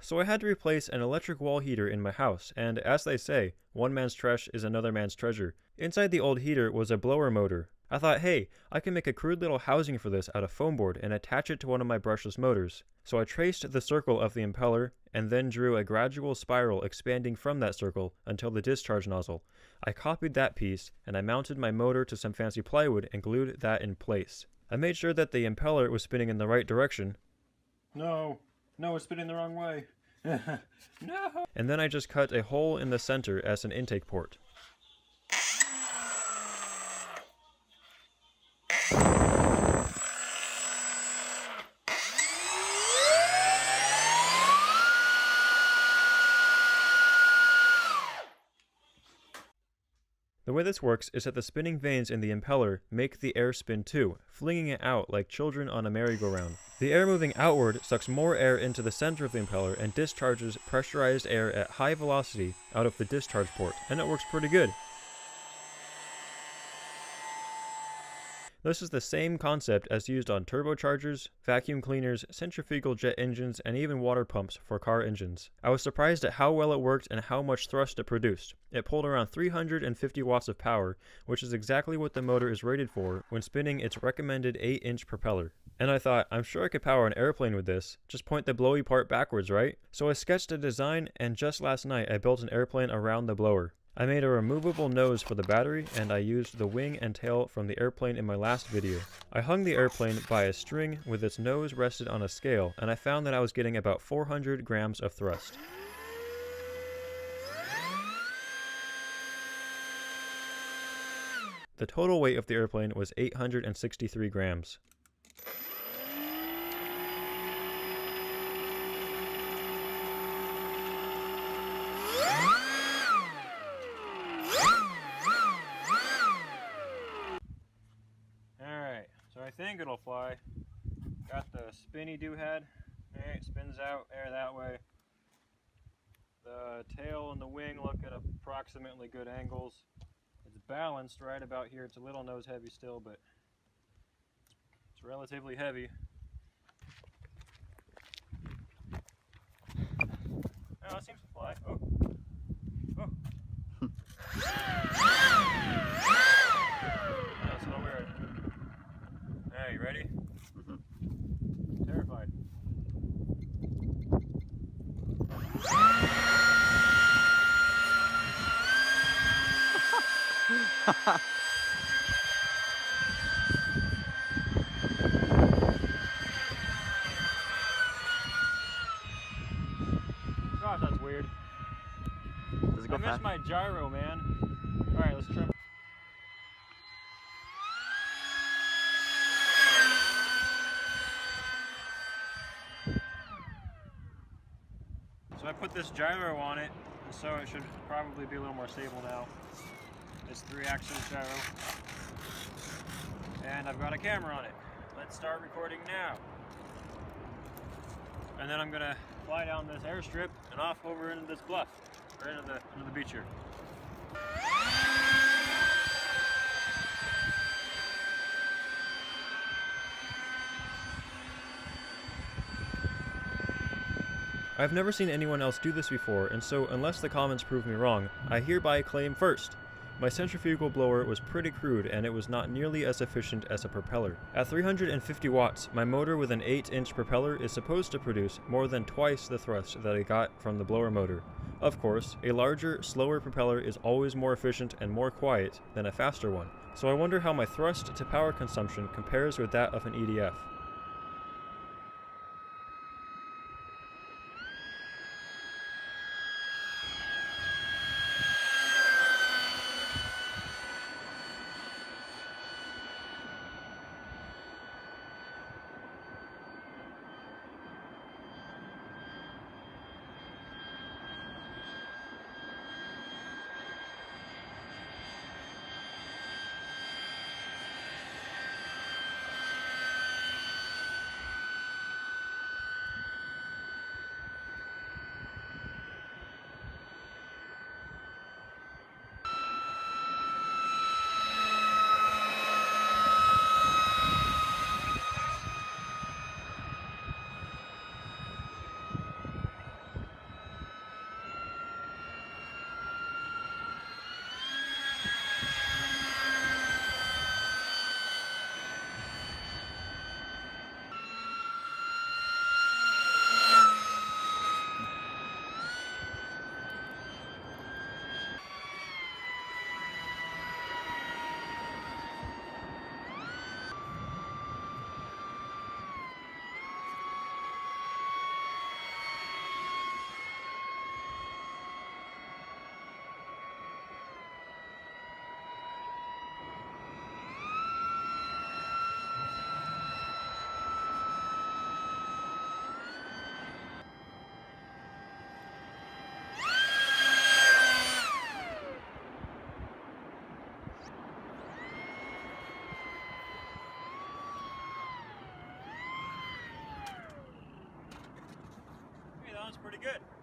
So I had to replace an electric wall heater in my house, and as they say, one man's trash is another man's treasure. Inside the old heater was a blower motor. I thought, hey, I can make a crude little housing for this out of foam board and attach it to one of my brushless motors. So I traced the circle of the impeller and then drew a gradual spiral expanding from that circle until the discharge nozzle. I copied that piece and I mounted my motor to some fancy plywood and glued that in place. I made sure that the impeller was spinning in the right direction. No, it's spinning the wrong way. No! And then I just cut a hole in the center as an intake port. The way this works is that the spinning vanes in the impeller make the air spin too, flinging it out like children on a merry-go-round. The air moving outward sucks more air into the center of the impeller and discharges pressurized air at high velocity out of the discharge port, and it works pretty good. This is the same concept as used on turbochargers, vacuum cleaners, centrifugal jet engines, and even water pumps for car engines. I was surprised at how well it worked and how much thrust it produced. It pulled around 350 watts of power, which is exactly what the motor is rated for when spinning its recommended 8-inch propeller. And I thought, I'm sure I could power an airplane with this, just point the blowy part backwards, right? So I sketched a design, and just last night I built an airplane around the blower. I made a removable nose for the battery, and I used the wing and tail from the airplane in my last video. I hung the airplane by a string with its nose rested on a scale, and I found that I was getting about 400 grams of thrust. The total weight of the airplane was 863 grams. I think it'll fly. Got the spinny doohad. Alright, it spins out air that way. The tail and the wing look at approximately good angles. It's balanced right about here. It's a little nose heavy still, but it's relatively heavy. Oh, it seems to fly. Oh. Oh. That's a little weird. Hey, you ready? Mm-hmm. Terrified. Gosh, that's weird. Does it go I missed fast? my gyro, man. Alright, let's trim. So I put this gyro on it, and so it should probably be a little more stable now. It's 3-axis gyro. And I've got a camera on it. Let's start recording now. And then I'm gonna fly down this airstrip and off over into this bluff, or into the beach here. I've never seen anyone else do this before, and so unless the comments prove me wrong, I hereby claim first. My centrifugal blower was pretty crude and it was not nearly as efficient as a propeller. At 350 watts, my motor with an 8-inch propeller is supposed to produce more than twice the thrust that I got from the blower motor. Of course, a larger, slower propeller is always more efficient and more quiet than a faster one, so I wonder how my thrust to power consumption compares with that of an EDF. good.